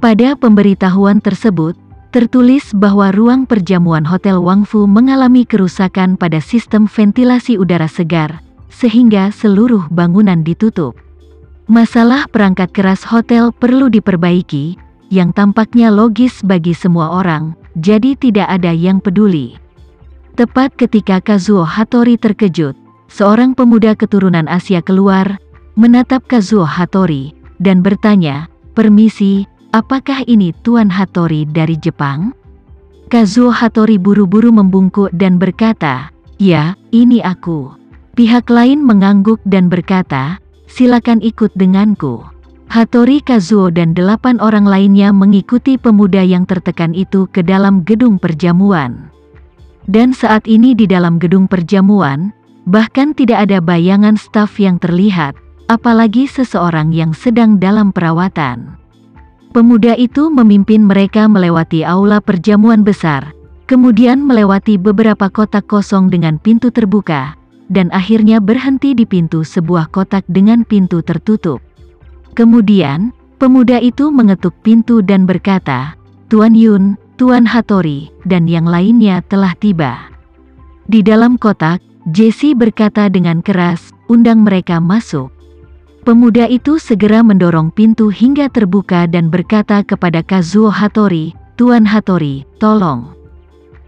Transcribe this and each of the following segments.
Pada pemberitahuan tersebut, tertulis bahwa ruang perjamuan Hotel Wangfu mengalami kerusakan pada sistem ventilasi udara segar, sehingga seluruh bangunan ditutup. Masalah perangkat keras hotel perlu diperbaiki, yang tampaknya logis bagi semua orang, jadi tidak ada yang peduli. Tepat ketika Kazuo Hattori terkejut, seorang pemuda keturunan Asia keluar, menatap Kazuo Hattori, dan bertanya, "Permisi, apakah ini Tuan Hattori dari Jepang?" Kazuo Hattori buru-buru membungkuk dan berkata, "Ya, ini aku." Pihak lain mengangguk dan berkata, "Silakan ikut denganku." Hattori Kazuo dan 8 orang lainnya mengikuti pemuda yang tertekan itu ke dalam gedung perjamuan. Dan saat ini di dalam gedung perjamuan, bahkan tidak ada bayangan staf yang terlihat, apalagi seseorang yang sedang dalam perawatan. Pemuda itu memimpin mereka melewati aula perjamuan besar, kemudian melewati beberapa kotak kosong dengan pintu terbuka, dan akhirnya berhenti di pintu sebuah kotak dengan pintu tertutup. Kemudian, pemuda itu mengetuk pintu dan berkata, "Tuan Yun, Tuan Hattori, dan yang lainnya telah tiba." Di dalam kotak, Jesse berkata dengan keras, "Undang mereka masuk." Pemuda itu segera mendorong pintu hingga terbuka dan berkata kepada Kazuo Hattori, "Tuan Hattori, tolong."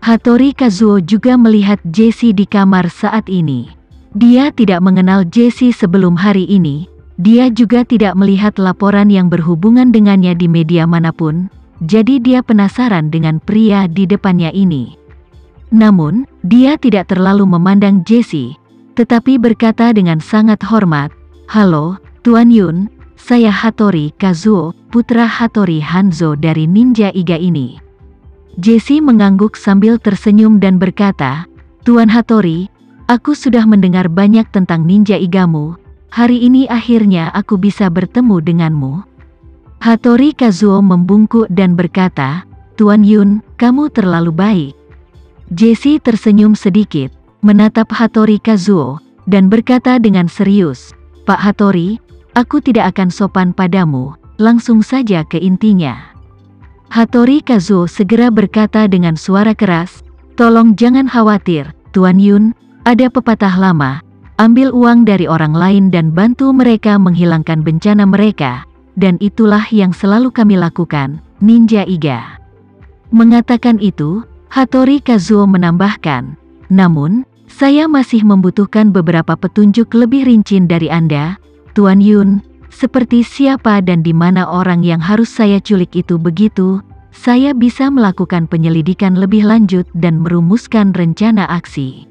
Hattori Kazuo juga melihat Jesse di kamar saat ini. Dia tidak mengenal Jesse sebelum hari ini. Dia juga tidak melihat laporan yang berhubungan dengannya di media manapun, jadi dia penasaran dengan pria di depannya ini. Namun, dia tidak terlalu memandang Jesse, tetapi berkata dengan sangat hormat, "Halo, Tuan Yun, saya Hattori Kazuo, putra Hattori Hanzo dari Ninja Iga ini." Jesse mengangguk sambil tersenyum dan berkata, "Tuan Hattori, aku sudah mendengar banyak tentang Ninja Igamu. Hari ini akhirnya aku bisa bertemu denganmu." Hattori Kazuo membungkuk dan berkata, "Tuan Yun, kamu terlalu baik." Jesse tersenyum sedikit, menatap Hattori Kazuo, dan berkata dengan serius, "Pak Hattori, aku tidak akan sopan padamu, langsung saja ke intinya." Hattori Kazuo segera berkata dengan suara keras, "Tolong jangan khawatir, Tuan Yun, ada pepatah lama, ambil uang dari orang lain dan bantu mereka menghilangkan bencana mereka, dan itulah yang selalu kami lakukan, Ninja Iga." Mengatakan itu, Hattori Kazuo menambahkan, "Namun, saya masih membutuhkan beberapa petunjuk lebih rinci dari Anda, Tuan Yun, seperti siapa dan di mana orang yang harus saya culik itu begitu, saya bisa melakukan penyelidikan lebih lanjut dan merumuskan rencana aksi."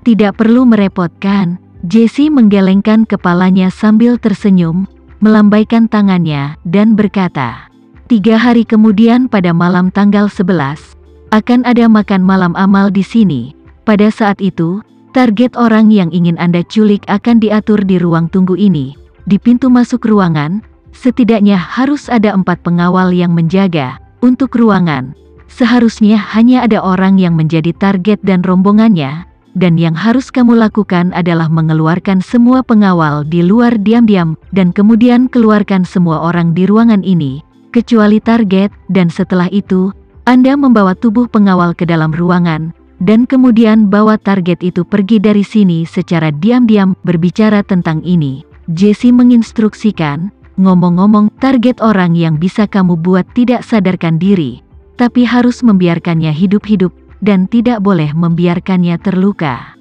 "Tidak perlu merepotkan." Jesse menggelengkan kepalanya sambil tersenyum, melambaikan tangannya, dan berkata, 3 hari kemudian pada malam tanggal 11, akan ada makan malam amal di sini. Pada saat itu, target orang yang ingin Anda culik akan diatur di ruang tunggu ini. Di pintu masuk ruangan, setidaknya harus ada 4 pengawal yang menjaga. Untuk ruangan, seharusnya hanya ada orang yang menjadi target dan rombongannya, dan yang harus kamu lakukan adalah mengeluarkan semua pengawal di luar diam-diam, dan kemudian keluarkan semua orang di ruangan ini, kecuali target, dan setelah itu, Anda membawa tubuh pengawal ke dalam ruangan, dan kemudian bawa target itu pergi dari sini secara diam-diam. Berbicara tentang ini, Jesse menginstruksikan, "Ngomong-ngomong, target orang yang bisa kamu buat tidak sadarkan diri, tapi harus membiarkannya hidup-hidup, dan tidak boleh membiarkannya terluka."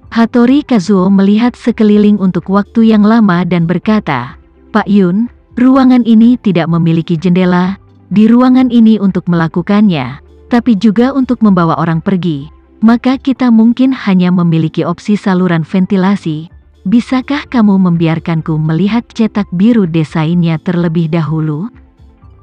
Hattori Kazuo melihat sekeliling untuk waktu yang lama dan berkata, "Pak Yun, ruangan ini tidak memiliki jendela. Di ruangan ini untuk melakukannya, tapi juga untuk membawa orang pergi, maka kita mungkin hanya memiliki opsi saluran ventilasi. Bisakah kamu membiarkanku melihat cetak biru desainnya terlebih dahulu?"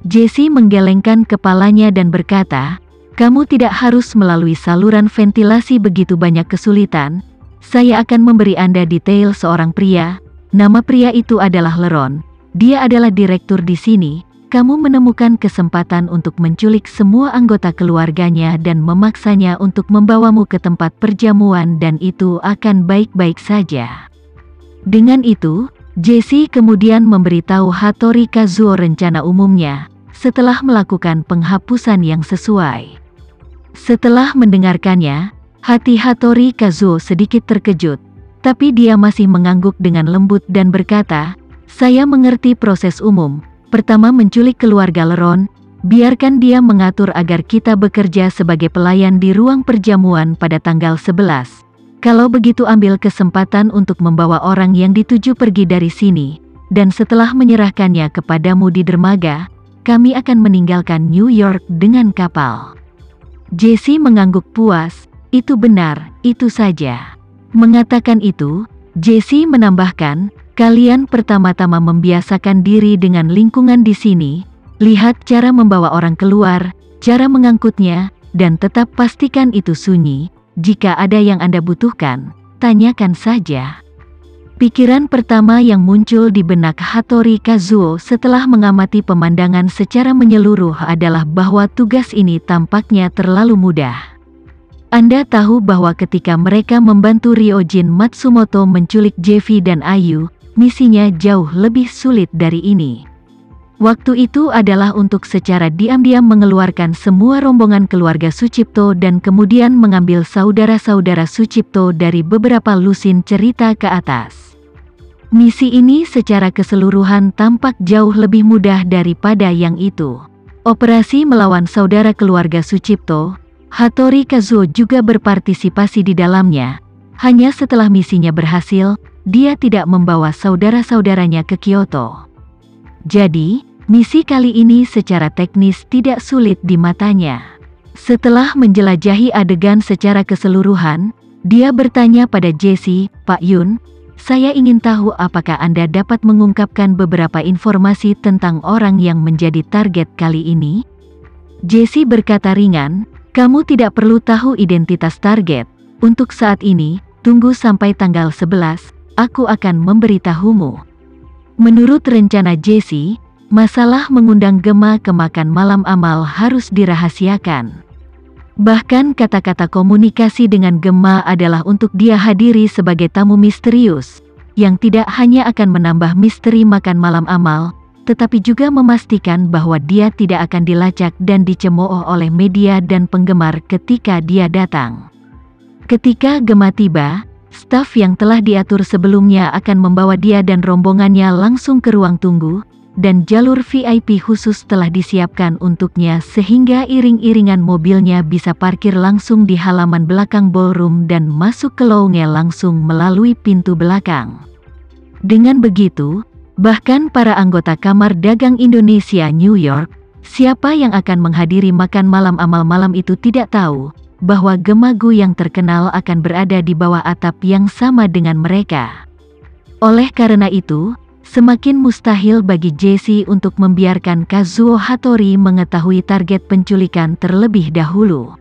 Jesse menggelengkan kepalanya dan berkata, "Kamu tidak harus melalui saluran ventilasi begitu banyak kesulitan. Saya akan memberi Anda detail seorang pria. Nama pria itu adalah Leron. Dia adalah direktur di sini. Kamu menemukan kesempatan untuk menculik semua anggota keluarganya dan memaksanya untuk membawamu ke tempat perjamuan, dan itu akan baik-baik saja." Dengan itu, Jesse kemudian memberitahu Hattori Kazuo rencana umumnya. setelah melakukan penghapusan yang sesuai. Setelah mendengarkannya, hati Hattori Kazuo sedikit terkejut, tapi dia masih mengangguk dengan lembut dan berkata, "Saya mengerti proses umum. Pertama menculik keluarga Leron, biarkan dia mengatur agar kita bekerja sebagai pelayan di ruang perjamuan pada tanggal 11. Kalau begitu ambil kesempatan untuk membawa orang yang dituju pergi dari sini, dan setelah menyerahkannya kepadamu di dermaga, kami akan meninggalkan New York dengan kapal." Jesse mengangguk puas, "Itu benar, itu saja." Mengatakan itu, Jesse menambahkan, "Kalian pertama-tama membiasakan diri dengan lingkungan di sini, lihat cara membawa orang keluar, cara mengangkutnya, dan tetap pastikan itu sunyi. Jika ada yang Anda butuhkan, tanyakan saja." Pikiran pertama yang muncul di benak Hattori Kazuo setelah mengamati pemandangan secara menyeluruh adalah bahwa tugas ini tampaknya terlalu mudah. Anda tahu bahwa ketika mereka membantu Ryojin Matsumoto menculik Jevi dan Ayu, misinya jauh lebih sulit dari ini. Waktu itu adalah untuk secara diam-diam mengeluarkan semua rombongan keluarga Sucipto dan kemudian mengambil saudara-saudara Sucipto dari beberapa lusin cerita ke atas. Misi ini secara keseluruhan tampak jauh lebih mudah daripada yang itu. Operasi melawan saudara keluarga Sucipto, Hattori Kazuo juga berpartisipasi di dalamnya. Hanya setelah misinya berhasil, dia tidak membawa saudara-saudaranya ke Kyoto. Jadi, misi kali ini secara teknis tidak sulit di matanya. Setelah menjelajahi adegan secara keseluruhan, dia bertanya pada Jesse, "Pak Yun, saya ingin tahu apakah Anda dapat mengungkapkan beberapa informasi tentang orang yang menjadi target kali ini?" Jesse berkata ringan, "Kamu tidak perlu tahu identitas target. Untuk saat ini, tunggu sampai tanggal 11, aku akan memberitahumu." Menurut rencana Jesse, masalah mengundang Gema ke makan malam amal harus dirahasiakan. Bahkan kata-kata komunikasi dengan Gema adalah untuk dia hadiri sebagai tamu misterius, yang tidak hanya akan menambah misteri makan malam amal, tetapi juga memastikan bahwa dia tidak akan dilacak dan dicemooh oleh media dan penggemar ketika dia datang. Ketika Gema tiba, staf yang telah diatur sebelumnya akan membawa dia dan rombongannya langsung ke ruang tunggu, dan jalur VIP khusus telah disiapkan untuknya sehingga iring-iringan mobilnya bisa parkir langsung di halaman belakang ballroom dan masuk ke lounge langsung melalui pintu belakang. Dengan begitu, bahkan para anggota Kamar Dagang Indonesia New York, siapa yang akan menghadiri makan malam amal malam itu tidak tahu bahwa Gema Gu yang terkenal akan berada di bawah atap yang sama dengan mereka. Oleh karena itu, semakin mustahil bagi Jesse untuk membiarkan Kazuo Hattori mengetahui target penculikan terlebih dahulu.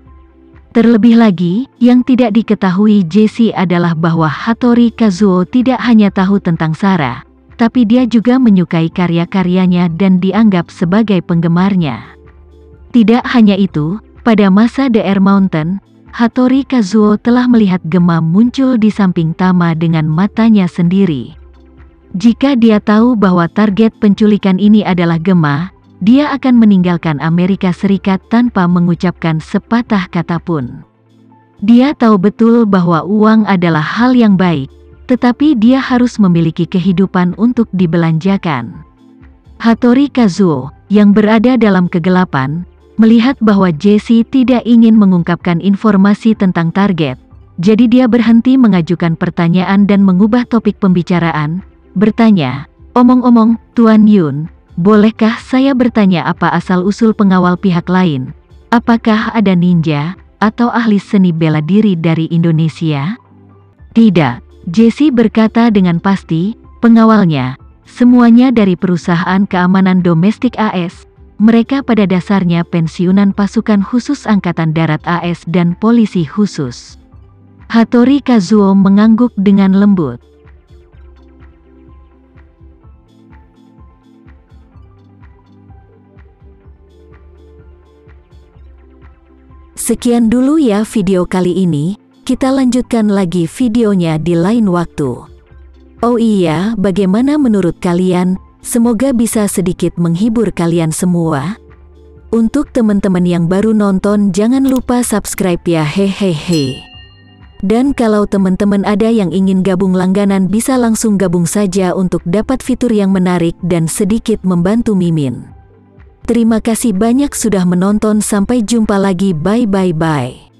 Terlebih lagi, yang tidak diketahui Jesse adalah bahwa Hattori Kazuo tidak hanya tahu tentang Sarah, tapi dia juga menyukai karya-karyanya dan dianggap sebagai penggemarnya. Tidak hanya itu, pada masa The Air Mountain, Hattori Kazuo telah melihat Gema muncul di samping Tama dengan matanya sendiri. Jika dia tahu bahwa target penculikan ini adalah Gema, dia akan meninggalkan Amerika Serikat tanpa mengucapkan sepatah kata pun. Dia tahu betul bahwa uang adalah hal yang baik, tetapi dia harus memiliki kehidupan untuk dibelanjakan. Hattori Kazuo, yang berada dalam kegelapan, melihat bahwa Jesse tidak ingin mengungkapkan informasi tentang target, jadi dia berhenti mengajukan pertanyaan dan mengubah topik pembicaraan, bertanya, "Omong-omong, Tuan Yun, bolehkah saya bertanya apa asal-usul pengawal pihak lain? Apakah ada ninja atau ahli seni bela diri dari Indonesia?" "Tidak," Jesse berkata dengan pasti, "pengawalnya, semuanya dari perusahaan keamanan domestik AS. Mereka pada dasarnya pensiunan pasukan khusus Angkatan Darat AS dan polisi khusus." Hattori Kazuo mengangguk dengan lembut. Sekian dulu ya video kali ini, kita lanjutkan lagi videonya di lain waktu. Oh iya, bagaimana menurut kalian? Semoga bisa sedikit menghibur kalian semua. Untuk teman-teman yang baru nonton, jangan lupa subscribe ya, hehehe. Dan kalau teman-teman ada yang ingin gabung langganan, bisa langsung gabung saja untuk dapat fitur yang menarik dan sedikit membantu Mimin. Terima kasih banyak sudah menonton, sampai jumpa lagi, bye.